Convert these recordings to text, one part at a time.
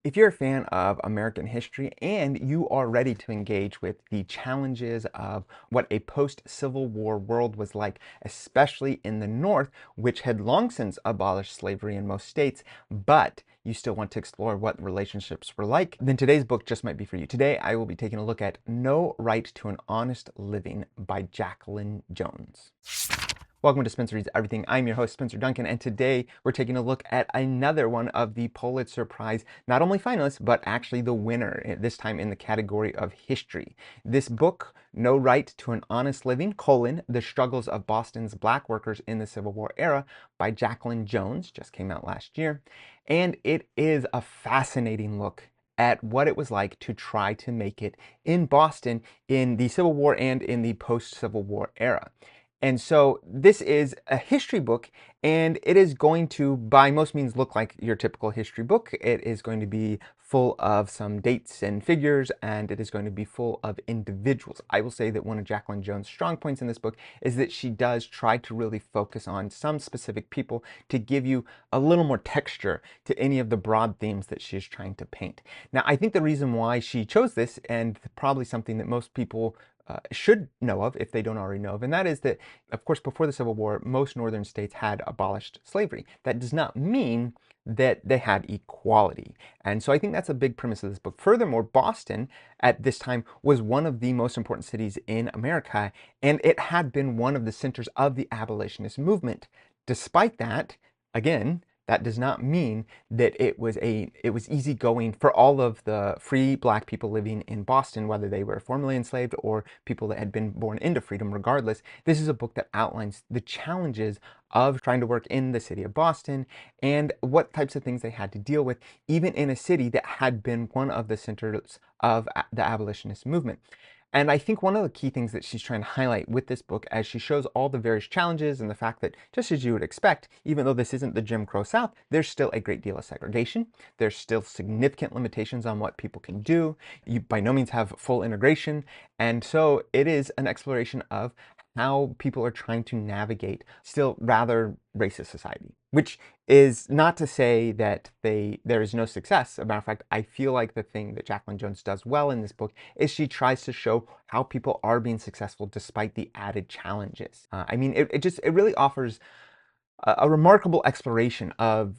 If you're a fan of American history and you are ready to engage with the challenges of what a post-Civil War world was like, especially in the North, which had long since abolished slavery in most states, but you still want to explore what relationships were like, then today's book just might be for you. Today, I will be taking a look at No Right to an Honest Living by Jacqueline Jones. Welcome to Spencer Reads Everything. I'm your host, Spencer Duncan, and today we're taking a look at another one of the Pulitzer Prize, not only finalists, but actually the winner, this time in the category of history. This book, No Right to an Honest Living, The Struggles of Boston's Black Workers in the Civil War Era by Jacqueline Jones, just came out last year. And it is a fascinating look at what it was like to try to make it in Boston in the Civil War and in the post-Civil War era. And so this is a history book, and it is going to, by most means, look like your typical history book. It is going to be full of some dates and figures, and it is going to be full of individuals. I will say that one of Jacqueline Jones' strong points in this book is that she does try to really focus on some specific people to give you a little more texture to any of the broad themes that she is trying to paint. Now, I think the reason why she chose this, and probably something that most people should know of if they don't already know of, and that is that, of course, before the Civil War, most northern states had abolished slavery. That does not mean that they had equality. And so I think that's a big premise of this book. Furthermore, Boston at this time was one of the most important cities in America, and it had been one of the centers of the abolitionist movement. Despite that, again, that does not mean that it was easygoing for all of the free black people living in Boston, whether they were formerly enslaved or people that had been born into freedom. Regardless, this is a book that outlines the challenges of trying to work in the city of Boston and what types of things they had to deal with, even in a city that had been one of the centers of the abolitionist movement. And I think one of the key things that she's trying to highlight with this book, as she shows all the various challenges and the fact that, just as you would expect, even though this isn't the Jim Crow South, there's still a great deal of segregation. There's still significant limitations on what people can do. You by no means have full integration. And so it is an exploration of how people are trying to navigate still rather racist society, which is not to say that there is no success. As a matter of fact, I feel like the thing that Jacqueline Jones does well in this book is she tries to show how people are being successful despite the added challenges. I mean, it really offers a remarkable exploration of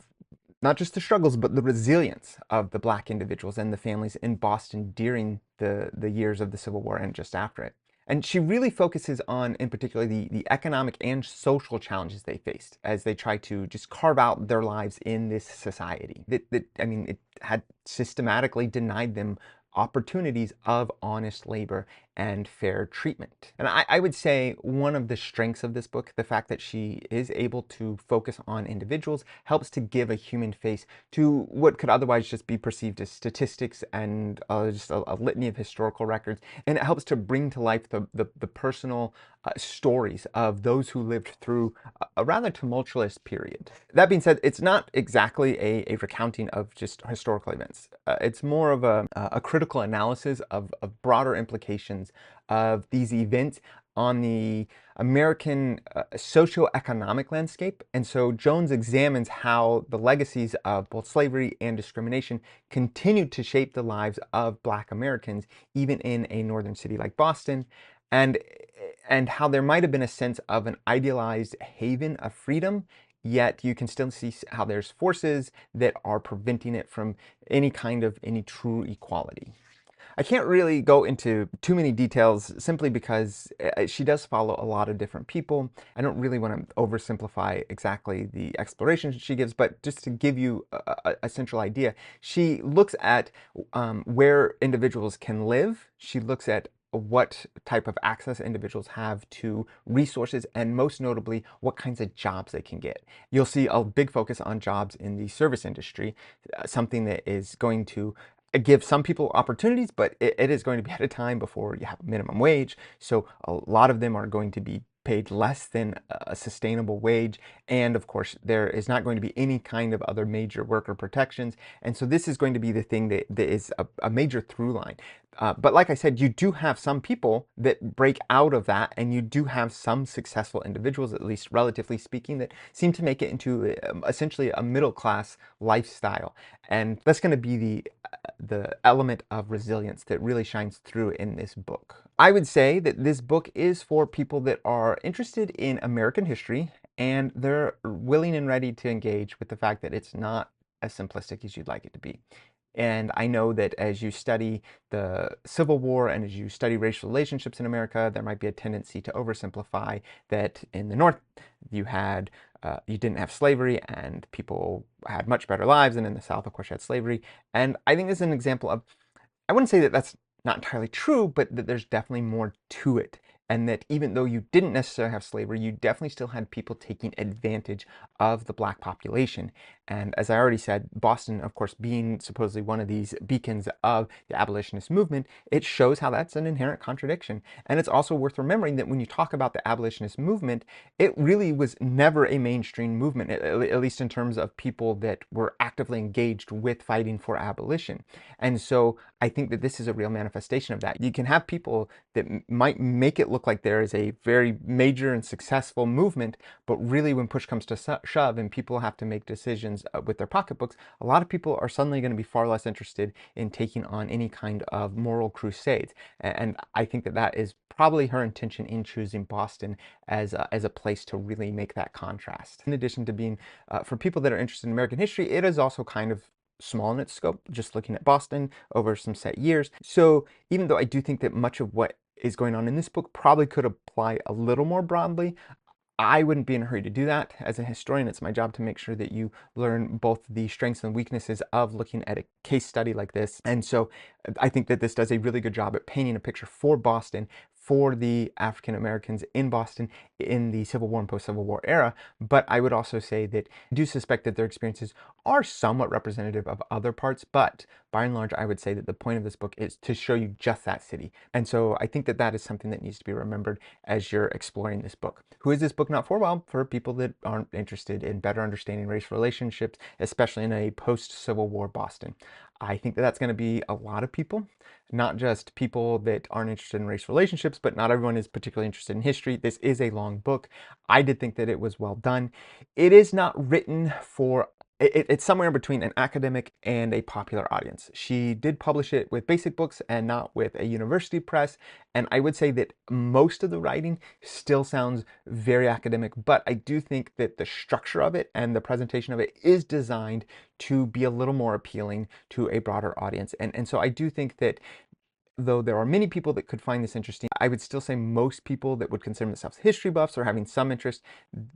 not just the struggles, but the resilience of the black individuals and the families in Boston during the years of the Civil War and just after it. And she really focuses on, in particular, the economic and social challenges they faced as they try to just carve out their lives in this society. I mean, it had systematically denied them opportunities of honest labor and fair treatment. And I would say one of the strengths of this book, the fact that she is able to focus on individuals, helps to give a human face to what could otherwise just be perceived as statistics and just a litany of historical records. And it helps to bring to life the personal stories of those who lived through a rather tumultuous period. That being said, it's not exactly a recounting of just historical events. It's more of a critical analysis of broader implications of these events on the American socioeconomic landscape. And so Jones examines how the legacies of both slavery and discrimination continued to shape the lives of Black Americans, even in a northern city like Boston, and how there might have been a sense of an idealized haven of freedom, yet you can still see how there's forces that are preventing it from any true equality. I can't really go into too many details simply because she does follow a lot of different people. I don't really want to oversimplify exactly the exploration she gives, but just to give you a central idea, she looks at where individuals can live. She looks at what type of access individuals have to resources, and most notably, what kinds of jobs they can get. You'll see a big focus on jobs in the service industry, something that is going to give some people opportunities, but it is going to be at a time before you have a minimum wage. So a lot of them are going to be paid less than a sustainable wage. And of course, there is not going to be any kind of other major worker protections. And so this is going to be the thing that is a major through line. But like I said, you do have some people that break out of that, and you do have some successful individuals, at least relatively speaking, that seem to make it into essentially a middle class lifestyle. And that's going to be the element of resilience that really shines through in this book. I would say that this book is for people that are interested in American history, and they're willing and ready to engage with the fact that it's not as simplistic as you'd like it to be. And I know that as you study the Civil War and as you study racial relationships in America, there might be a tendency to oversimplify that in the North you didn't have slavery and people had much better lives, and in the South, of course, you had slavery. And I think this is an example of, I wouldn't say that that's not entirely true, but that there's definitely more to it. And that even though you didn't necessarily have slavery, you definitely still had people taking advantage of the black population. And as I already said, Boston, of course, being supposedly one of these beacons of the abolitionist movement, it shows how that's an inherent contradiction. And it's also worth remembering that when you talk about the abolitionist movement, it really was never a mainstream movement, at least in terms of people that were actively engaged with fighting for abolition. And so I think that this is a real manifestation of that. You can have people that might make it look like there is a very major and successful movement, but really when push comes to shove and people have to make decisions with their pocketbooks, a lot of people are suddenly going to be far less interested in taking on any kind of moral crusades. And I think that that is probably her intention in choosing Boston as a place to really make that contrast. In addition to being, for people that are interested in American history, it is also kind of small in its scope, just looking at Boston over some set years. So even though I do think that much of what is going on in this book probably could apply a little more broadly, I wouldn't be in a hurry to do that. As a historian, it's my job to make sure that you learn both the strengths and weaknesses of looking at a case study like this. And so I think that this does a really good job at painting a picture for Boston, for the African Americans in Boston in the Civil War and post-Civil War era. But I would also say that I do suspect that their experiences are somewhat representative of other parts, but by and large, I would say that the point of this book is to show you just that city. And so I think that that is something that needs to be remembered as you're exploring this book. Who is this book not for? Well, for people that aren't interested in better understanding race relationships, especially in a post-Civil War Boston. I think that that's going to be a lot of people, not just people that aren't interested in race relationships, but not everyone is particularly interested in history. This is a long book. I did think that it was well done. It is not written for it's somewhere in between an academic and a popular audience. She did publish it with basic books and not with a university press. And I would say that most of the writing still sounds very academic, but I do think that the structure of it and the presentation of it is designed to be a little more appealing to a broader audience. And so I do think that though there are many people that could find this interesting, I would still say most people that would consider themselves history buffs or having some interest,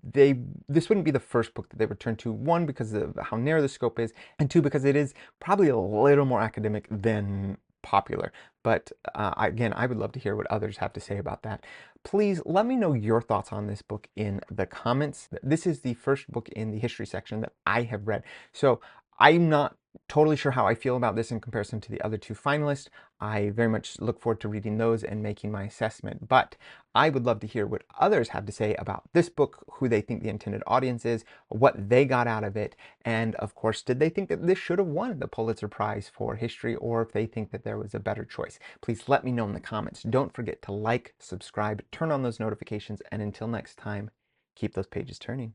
this wouldn't be the first book that they would turn to. One, because of how narrow the scope is, and two, because it is probably a little more academic than popular. But again, I would love to hear what others have to say about that. Please let me know your thoughts on this book in the comments. This is the first book in the history section that I have read. So I'm not totally sure how I feel about this in comparison to the other two finalists. I very much look forward to reading those and making my assessment, but I would love to hear what others have to say about this book, who they think the intended audience is, what they got out of it, and of course, did they think that this should have won the Pulitzer Prize for history, or if they think that there was a better choice. Please let me know in the comments. Don't forget to like, subscribe, turn on those notifications, and until next time, keep those pages turning.